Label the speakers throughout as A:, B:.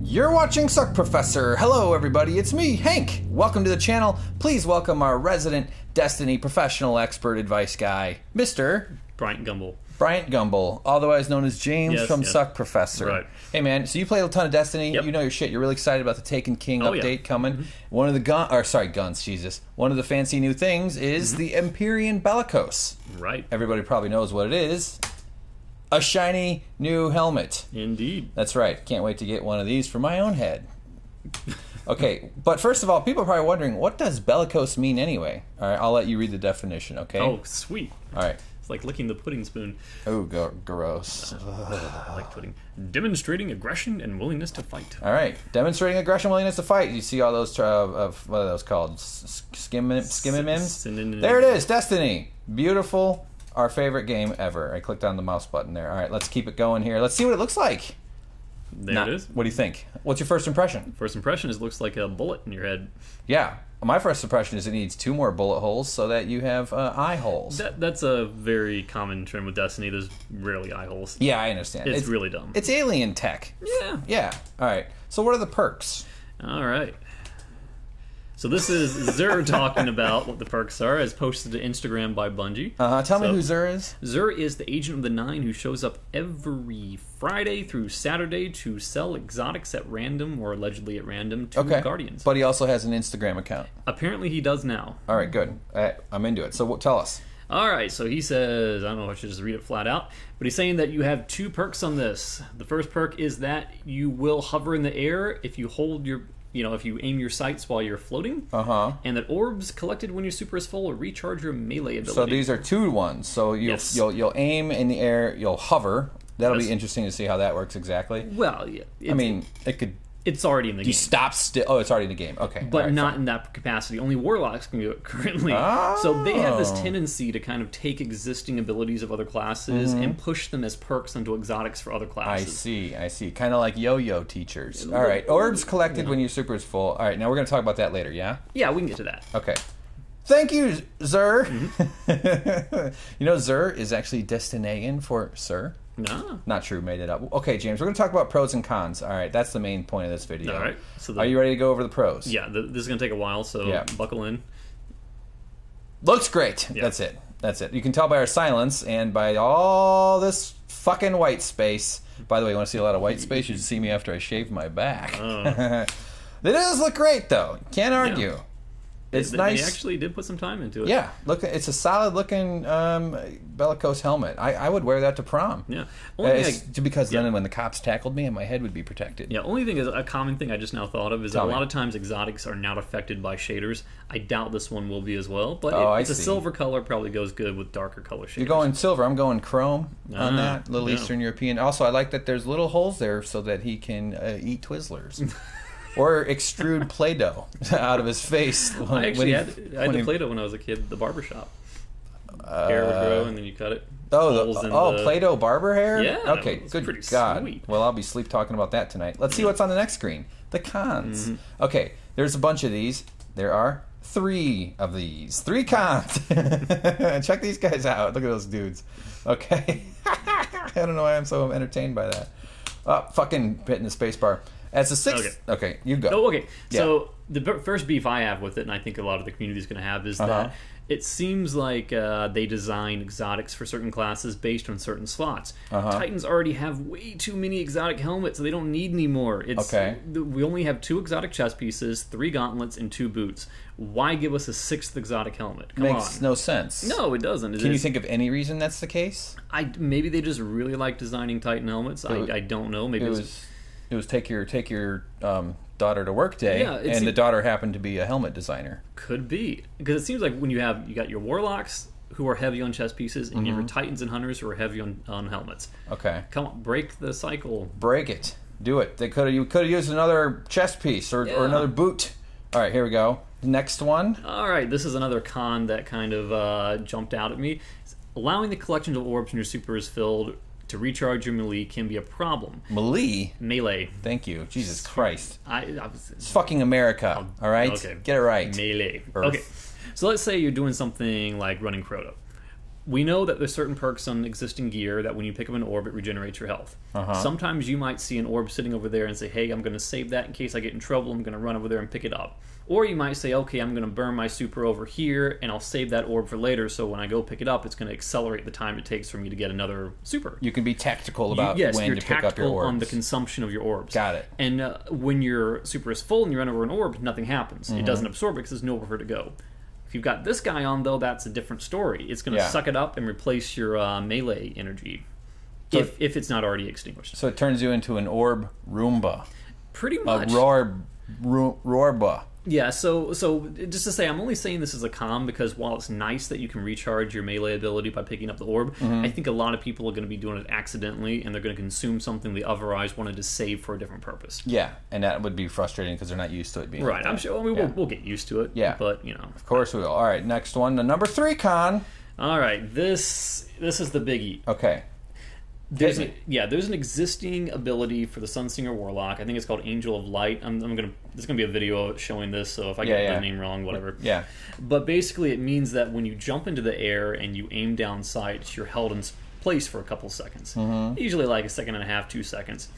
A: You're watching SuckProfessor. Hello, everybody. It's me, Hank. Welcome to the channel. Please welcome our resident Destiny professional expert advice guy, Mr.
B: Bryant
A: Gumbel, otherwise known as James from SuckProfessor.
B: Right.
A: Hey, man. So you played a ton of Destiny.
B: Yep.
A: You know your shit. You're really excited about the Taken King update coming.
B: Mm-hmm.
A: One of the guns. Jesus. One of the fancy new things is the Empyrean Bellicose.
B: Right.
A: Everybody probably knows what it is. A shiny new helmet.
B: Indeed.
A: That's right. Can't wait to get one of these for my own head. Okay, but first of all, people are probably wondering, what does bellicose mean anyway? All right, I'll let you read the definition, okay?
B: Oh, sweet.
A: All right.
B: It's like licking the pudding spoon.
A: Oh, gross.
B: I like pudding. Demonstrating aggression and willingness to fight.
A: All right. Demonstrating aggression, willingness to fight. You see all those, what are those called? Skimmimims? There it is, Destiny. Beautiful. Our favorite game ever. I clicked on the mouse button there. All right, let's keep it going here. Let's see what it looks like.
B: There it is.
A: What do you think? What's your first impression?
B: First impression is it looks like a bullet in your head.
A: Yeah. My first impression is it needs 2 more bullet holes so that you have eye holes.
B: That's a very common trend with Destiny. There's rarely eye holes.
A: Yeah, I understand.
B: It's really dumb.
A: It's alien tech.
B: Yeah.
A: Yeah. All right. So what are the perks?
B: All right. So this is Zur talking about what the perks are, as posted to Instagram by Bungie.
A: Tell me who Zur is.
B: Zur is the Agent of the Nine who shows up every Friday through Saturday to sell exotics at random, or allegedly at random, to Guardians.
A: But he also has an Instagram account.
B: Apparently he does now.
A: All right, good. I'm into it. So tell us.
B: All right, so he says, I don't know if I should just read it flat out, but he's saying that you have 2 perks on this. The first perk is that you will hover in the air if you hold your... if you aim your sights while you're floating, and that orbs collected when your super is full will recharge your melee ability.
A: So these are 2 ones. So you'll aim in the air, you'll hover. That'll be interesting to see how that works exactly.
B: Well, yeah.
A: It could.
B: It's already in the game.
A: You stop still. Oh, it's already in the game. Okay,
B: but not in that capacity. Only warlocks can do it currently. Oh. So they have this tendency to kind of take existing abilities of other classes and push them as perks into exotics for other classes.
A: I see. Kind of like yo-yo teachers. All right, orbs collected when your super is full. All right, now we're going to talk about that later. Yeah.
B: Yeah, we can get to that.
A: Okay. Thank you, Zur. Zur is actually Destinayan for Sir.
B: No.
A: Not true, made it up. Okay, James, we're going to talk about pros and cons. All right, that's the main point of this video.
B: All right. So
A: are you ready to go over the pros?
B: Yeah, this is going to take a while, so buckle in.
A: Looks great. Yeah. That's it. You can tell by our silence and by all this fucking white space. By the way, you want to see a lot of white space? You should see me after I shave my back. It does look great, though. Can't argue. Yeah. It's nice.
B: They actually did put some time into it.
A: Yeah, look, it's a solid-looking bellicose helmet. I would wear that to prom.
B: Yeah,
A: because then when the cops tackled me, my head would be protected.
B: Yeah, only thing is a common thing I just now thought of is that a lot of times exotics are not affected by shaders. I doubt this one will be as well, but it's a silver color, probably goes good with darker color shaders.
A: You're going silver. I'm going chrome on that. Little Eastern European. Also, I like that there's little holes there so that he can eat Twizzlers. Or extrude Play-Doh out of his face.
B: I had Play-Doh when I was a kid at the barbershop. Hair would grow and then you cut it.
A: Play-Doh barber hair?
B: Yeah.
A: Okay, good God. Sweet. Well, I'll be sleep talking about that tonight. Let's see what's on the next screen. The cons. Okay, there's a bunch of these. There are 3 of these. 3 cons. Check these guys out. Look at those dudes. Okay. I don't know why I'm so entertained by that. Fucking hitting the space bar. As a 6th... Okay, you go.
B: Oh, okay. Yeah. So the first beef I have with it, and I think a lot of the community is going to have, is that it seems like they design exotics for certain classes based on certain slots. Titans already have way too many exotic helmets, so they don't need any more. We only have 2 exotic chest pieces, 3 gauntlets, and 2 boots. Why give us a 6th exotic helmet? Come on.
A: Makes no sense.
B: No, it doesn't.
A: Can you think of any reason that's the case?
B: Maybe they just really like designing Titan helmets. I don't know. Maybe
A: it was take your daughter to work day, and the daughter happened to be a helmet designer.
B: Could be, because it seems like when you got your warlocks who are heavy on chest pieces, and your Titans and hunters who are heavy on helmets. Okay, come on, break the cycle.
A: Break it. Do it. You could have used another chest piece or another boot. All right, here we go. Next one.
B: All right, this is another con that kind of jumped out at me. Allowing the collection of orbs when your super is filled to recharge your melee can be a problem. Melee.
A: Thank you. Jesus Christ. It's fucking America, all right?
B: Okay.
A: Get it right.
B: Melee.
A: Earth.
B: Okay. So let's say you're doing something like running Crota. we know that there's certain perks on existing gear that when you pick up an orb, it regenerates your health. Sometimes you might see an orb sitting over there and say, hey, I'm going to save that in case I get in trouble. I'm going to run over there and pick it up. Or you might say, okay, I'm going to burn my super over here, and I'll save that orb for later, so when I go pick it up, it's going to accelerate the time it takes for me to get another super.
A: You can be tactical about when to pick up your orbs.
B: On the consumption of your orbs.
A: Got it.
B: And when your super is full and you run over an orb, nothing happens. It doesn't absorb it because there's nowhere for it to go. If you've got this guy on, though, that's a different story. It's going to suck it up and replace your melee energy, so if it's not already extinguished.
A: So it turns you into an orb Roomba.
B: Pretty much.
A: A Roarba.
B: Yeah, so just to say, I'm only saying this as a con because while it's nice that you can recharge your melee ability by picking up the orb, I think a lot of people are going to be doing it accidentally, and they're going to consume something they otherwise wanted to save for a different purpose.
A: Yeah, and that would be frustrating because they're not used to it being
B: right.
A: Like that.
B: I'm sure. I mean, we'll get used to it.
A: Yeah,
B: but
A: of course we will. All right, next one, the number 3 con.
B: All right, this is the biggie.
A: Okay.
B: There's an existing ability for the Sunsinger Warlock. I think it's called Angel of Light. There's gonna be a video of it showing this, so if I get the name wrong, whatever.
A: Yeah.
B: But basically, it means that when you jump into the air and you aim down sights, you're held in place for a couple seconds. Usually like a second and a half, 2 seconds.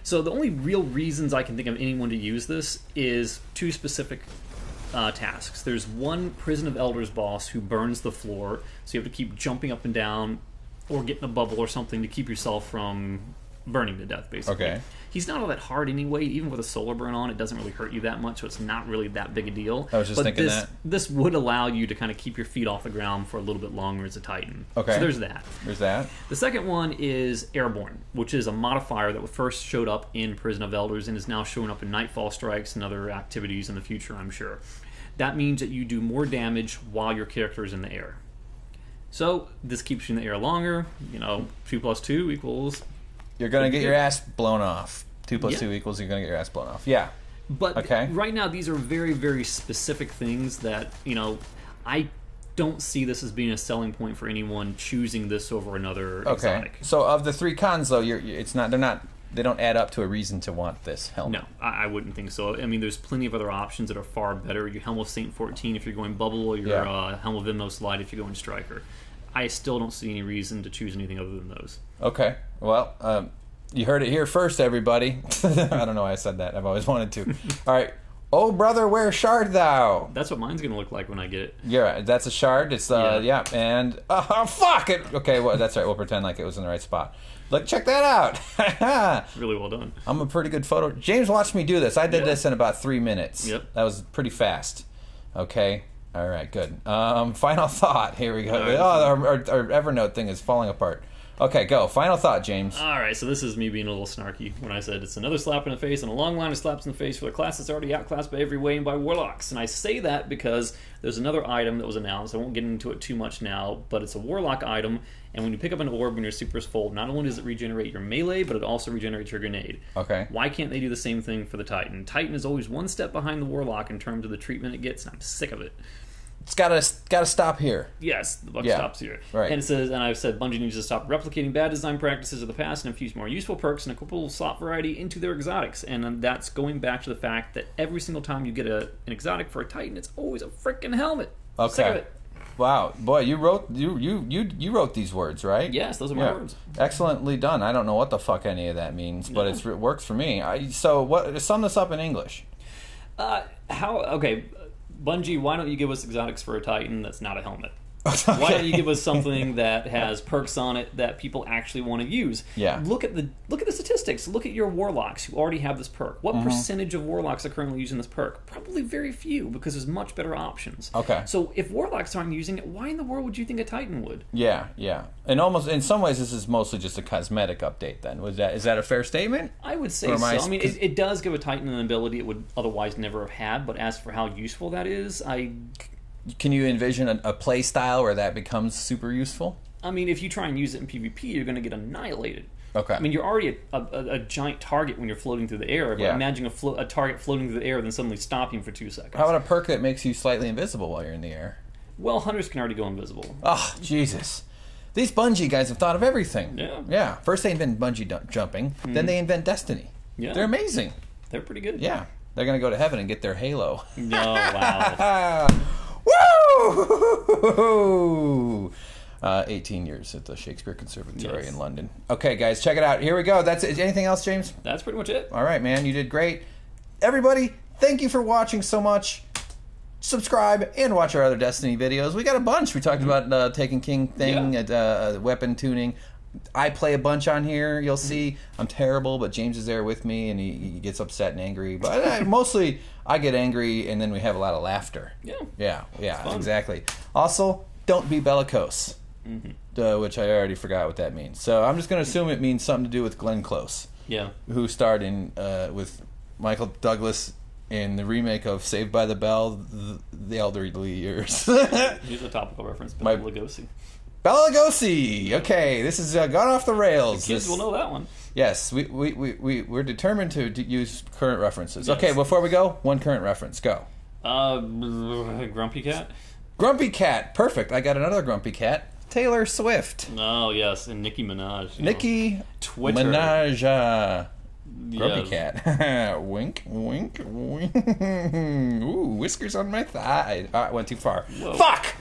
B: So the only real reasons I can think of anyone to use this is 2 specific tasks. There's one Prison of Elders boss who burns the floor, so you have to keep jumping up and down or get in a bubble or something to keep yourself from burning to death, basically.
A: Okay.
B: He's not all that hard anyway. Even with a solar burn on, it doesn't really hurt you that much, so it's not really that big a deal.
A: I was just thinking
B: this,
A: that.
B: This would allow you to kind of keep your feet off the ground for a little bit longer as a Titan.
A: Okay.
B: So there's that.
A: There's that.
B: The second one is Airborne, which is a modifier that first showed up in Prison of Elders and is now showing up in Nightfall Strikes and other activities in the future, I'm sure. That means that you do more damage while your character is in the air. So this keeps you in the air longer. 2 plus 2 equals...
A: You're going to get your ass blown off. 2 plus 2 equals you're going to get your ass blown off. Yeah.
B: But right now, these are very, very specific things that, I don't see this as being a selling point for anyone choosing this over another exotic.
A: So of the 3 cons, though, they don't add up to a reason to want this helmet.
B: No, I wouldn't think so. I mean, there's plenty of other options that are far better. Your Helm of Saint 14 if you're going Bubble, or your Helm of Inmost Light if you're going Striker. I still don't see any reason to choose anything other than those. Okay.
A: Well, you heard it here first, everybody. I don't know why I said that. I've always wanted to. All right. Oh, brother, where shard thou?
B: That's what mine's going to look like when I get it.
A: Yeah, that's a shard. It's, and... fuck it! Okay, well, that's right. We'll pretend like it was in the right spot. Look, check that out.
B: Really well done.
A: I'm a pretty good photo... James watched me do this. I did this in about 3 minutes.
B: Yep.
A: That was pretty fast. Okay. All right, good. Final thought. Here we go.
B: Right.
A: Our Evernote thing is falling apart. Okay, go. Final thought, James.
B: All right, so this is me being a little snarky when I said it's another slap in the face and a long line of slaps in the face for the class that's already outclassed by every way and by warlocks. And I say that because there's another item that was announced. I won't get into it too much now, but it's a warlock item. And when you pick up an orb when your super is full, not only does it regenerate your melee, but it also regenerates your grenade.
A: Okay.
B: Why can't they do the same thing for the Titan? Titan is always one step behind the warlock in terms of the treatment it gets, and I'm sick of it.
A: It's gotta stop here.
B: Yes, the buck stops here.
A: Right.
B: And it says, and I've said Bungie needs to stop replicating bad design practices of the past and infuse more useful perks and a couple slot variety into their exotics. And that's going back to the fact that every single time you get an exotic for a Titan, it's always a freaking helmet.
A: Okay.
B: Sick of it.
A: Wow, boy, you wrote these words, right?
B: Yes, those are my words.
A: Excellently done. I don't know what the fuck any of that means, but it works for me. Sum this up in English.
B: Bungie, why don't you give us exotics for a Titan that's not a helmet? Okay. Why don't you give us something that has perks on it that people actually want to use?
A: Yeah.
B: Look at the statistics. Look at your warlocks who already have this perk. What percentage of warlocks are currently using this perk? Probably very few, because there's much better options.
A: Okay.
B: So if warlocks aren't using it, why in the world would you think a Titan would?
A: Yeah. And almost in some ways, this is mostly just a cosmetic update. Then is that a fair statement?
B: I would say so. I mean, it does give a Titan an ability it would otherwise never have had. But as for how useful that is,
A: Can you envision a play style where that becomes super useful?
B: I mean, if you try and use it in PvP, you're going to get annihilated.
A: Okay.
B: I mean, you're already a giant target when you're floating through the air. But imagine a target floating through the air, then suddenly stopping for 2 seconds.
A: How about a perk that makes you slightly invisible while you're in the air?
B: Well, hunters can already go invisible.
A: Oh, Jesus. These Bungie guys have thought of everything. Yeah. First they invent Bungie jumping, then they invent Destiny. Yeah. They're amazing.
B: They're pretty good.
A: Yeah. They're going to go to heaven and get their halo.
B: No, wow.
A: Woo! 18 years at the Shakespeare Conservatory in London. Okay, guys, check it out. Here we go. That's it. Anything else, James?
B: That's pretty much it.
A: All right, man. You did great. Everybody, thank you for watching so much. Subscribe and watch our other Destiny videos. We got a bunch. We talked about Taken King thing, weapon tuning. I play a bunch on here. You'll see. I'm terrible, but James is there with me, and he gets upset and angry. But mostly, I get angry, and then we have a lot of laughter. Yeah, exactly. Also, don't be bellicose, which I already forgot what that means. So I'm just going to assume it means something to do with Glenn Close, who starred in with Michael Douglas in the remake of Saved by the Bell, the elderly years.
B: Here's a topical reference, Bela Lugosi.
A: Bela Lugosi! Okay, this has gone off the rails.
B: The kids will know that one.
A: Yes, we're determined to use current references. Yes. Okay, before we go, one current reference. Go.
B: Grumpy Cat?
A: Grumpy Cat. Perfect. I got another Grumpy Cat. Taylor Swift.
B: Oh, yes, and Nicki Minaj.
A: Nicki Minaj. Grumpy Cat. Wink, wink, wink. Ooh, whiskers on my thigh. Went too far. Whoa. Fuck!